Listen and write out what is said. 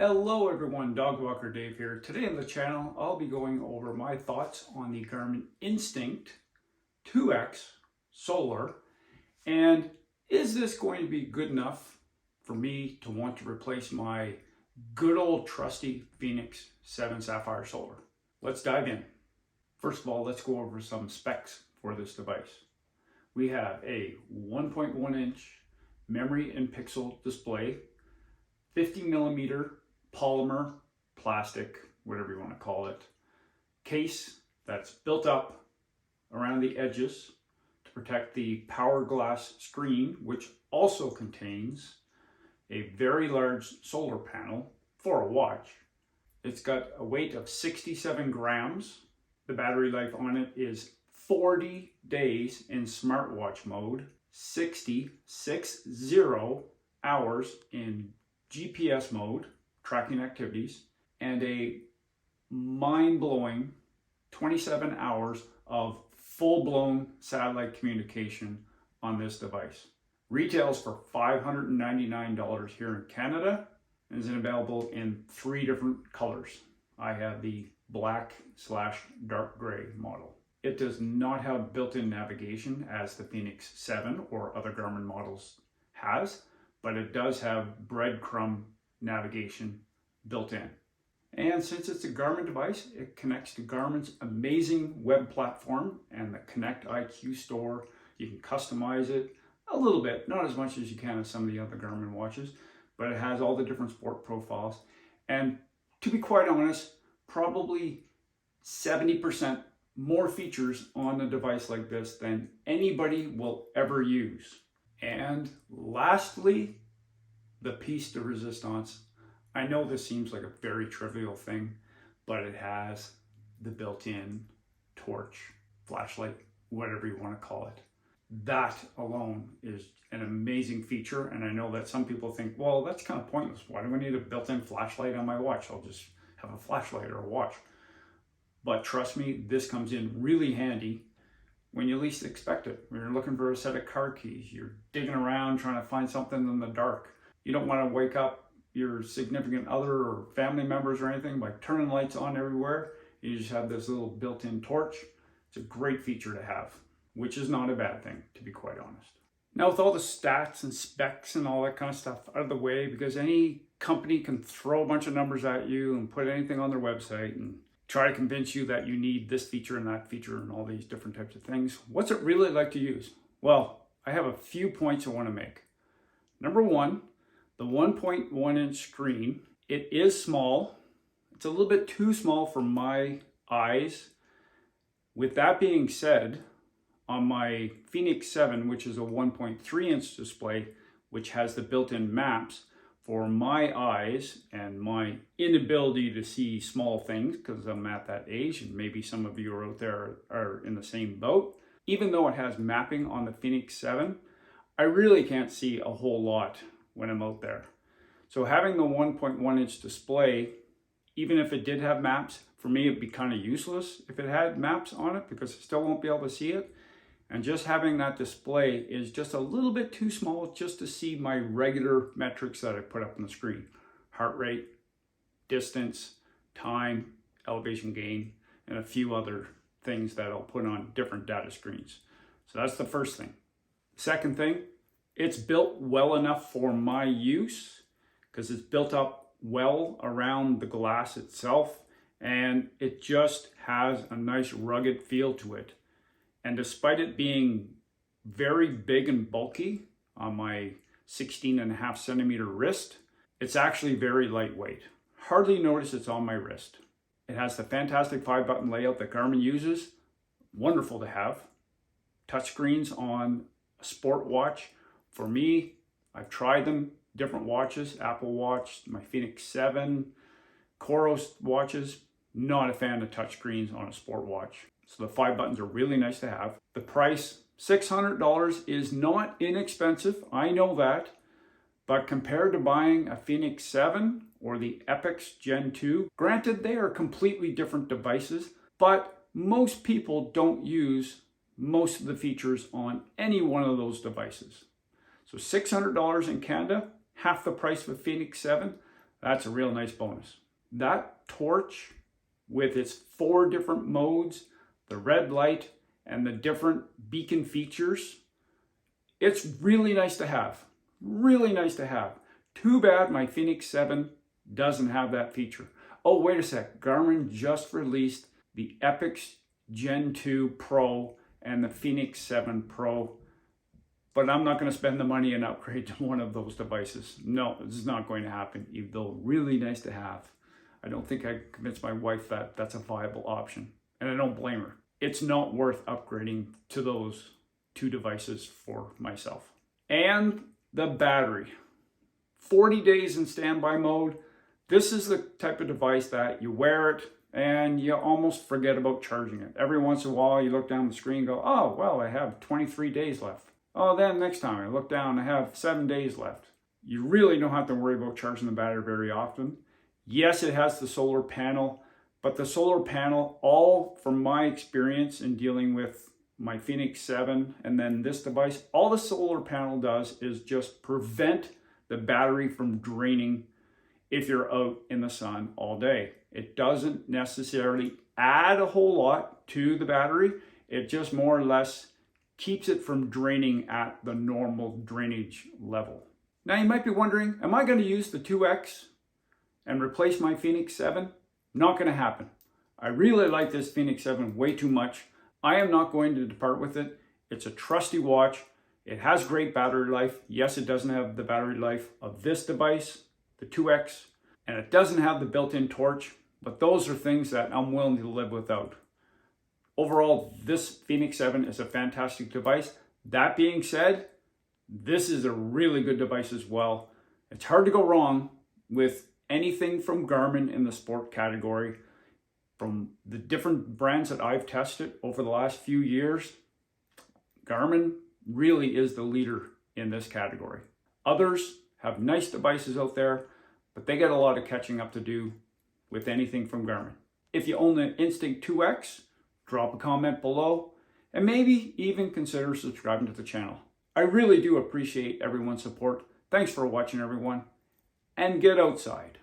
Hello everyone, Dog Walker Dave here. Today on the channel, I'll be going over my thoughts on the Garmin Instinct 2X Solar. And is this going to be good enough for me to want to replace my good old trusty Fenix 7 Sapphire Solar? Let's dive in. First of all, let's go over some specs for this device. We have a 1.1 inch memory and pixel display, 50 millimeter polymer, plastic, whatever you want to call it, case that's built up around the edges to protect the power glass screen, which also contains a very large solar panel for a watch. It's got a weight of 67 grams. The battery life on it is 40 days in smartwatch mode, 60 hours in GPS mode, tracking activities, and a mind-blowing 27 hours of full-blown satellite communication on this device. Retails for $599 here in Canada and is available in 3 different colors. I have the black/dark gray model. It does not have built-in navigation as the Fenix 7 or other Garmin models has, but it does have breadcrumb navigation built in. And since it's a Garmin device, it connects to Garmin's amazing web platform and the Connect IQ store. You can customize it a little bit, not as much as you can as some of the other Garmin watches, but it has all the different sport profiles. And to be quite honest, probably 70% more features on a device like this than anybody will ever use. And lastly, the piece de resistance. I know this seems like a very trivial thing, but it has the built-in torch, flashlight, whatever you want to call it. That alone is an amazing feature, and I know that some people think, well, that's kind of pointless. Why do I need a built-in flashlight on my watch? I'll just have a flashlight or a watch. But trust me, this comes in really handy when you least expect it. When you're looking for a set of car keys, you're digging around trying to find something in the dark. You don't want to wake up your significant other or family members or anything by turning lights on everywhere. You just have this little built-in torch. It's a great feature to have, which is not a bad thing, to be quite honest. Now, with all the stats and specs and all that kind of stuff out of the way, because any company can throw a bunch of numbers at you and put anything on their website and try to convince you that you need this feature and that feature and all these different types of things. What's it really like to use? Well, I have a few points I want to make. Number one, the 1.1 inch screen. It is small. It's a little bit too small for my eyes. With that being said, on my Fenix 7, which is a 1.3 inch display, which has the built-in maps, for my eyes and my inability to see small things, because I'm at that age, and maybe some of you are out there are in the same boat, even though it has mapping on the Fenix 7, I really can't see a whole lot when I'm out there. So having the 1.1 inch display, even if it did have maps, for me it'd be kind of useless if it had maps on it, because I still won't be able to see it. And just having that display is just a little bit too small just to see my regular metrics that I put up on the screen. Heart rate, distance, time, elevation gain, and a few other things that I'll put on different data screens. So that's the first thing. Second thing, it's built well enough for my use because it's built up well around the glass itself, and it just has a nice rugged feel to it. And despite it being very big and bulky on my 16.5 centimeter wrist, it's actually very lightweight. Hardly notice it's on my wrist. It has the fantastic 5-button layout that Garmin uses. Wonderful to have. Touchscreens on a sport watch. For me, I've tried them, different watches, Apple Watch, my Fenix 7, Coros watches. Not a fan of touchscreens on a sport watch. So the 5 buttons are really nice to have. The price, $600, is not inexpensive. I know that. But compared to buying a Fenix 7 or the Epix Gen 2, granted they are completely different devices, but most people don't use most of the features on any one of those devices. So $600 in Canada, half the price of a Fenix 7. That's a real nice bonus. That torch with its 4 different modes, the red light, and the different beacon features, it's really nice to have. Really nice to have. Too bad my Fenix 7 doesn't have that feature. Oh, wait a sec. Garmin just released the Epix Gen 2 Pro and the Fenix 7 Pro. But I'm not going to spend the money and upgrade to one of those devices. No, this is not going to happen, even though really nice to have. I don't think I convinced my wife that that's a viable option. And I don't blame her. It's not worth upgrading to those 2 devices for myself. And the battery. 40 days in standby mode. This is the type of device that you wear it and you almost forget about charging it. Every once in a while you look down the screen and go, oh, well, I have 23 days left. Oh, then next time I look down, I have 7 days left. You really don't have to worry about charging the battery very often. Yes, it has the solar panel, but the solar panel, all from my experience in dealing with my Fenix 7 and then this device, all the solar panel does is just prevent the battery from draining if you're out in the sun all day. It doesn't necessarily add a whole lot to the battery. It just more or less keeps it from draining at the normal drainage level. Now you might be wondering, am I going to use the 2X and replace my Fenix 7? Not going to happen. I really like this Fenix 7 way too much. I am not going to depart with it. It's a trusty watch. It has great battery life. Yes, it doesn't have the battery life of this device, the 2X, and it doesn't have the built-in torch, but those are things that I'm willing to live without. Overall, this Fenix 7 is a fantastic device. That being said, this is a really good device as well. It's hard to go wrong with anything from Garmin in the sport category. From the different brands that I've tested over the last few years, Garmin really is the leader in this category. Others have nice devices out there, but they got a lot of catching up to do with anything from Garmin. If you own the Instinct 2X, drop a comment below, and maybe even consider subscribing to the channel. I really do appreciate everyone's support. Thanks for watching, everyone, and get outside.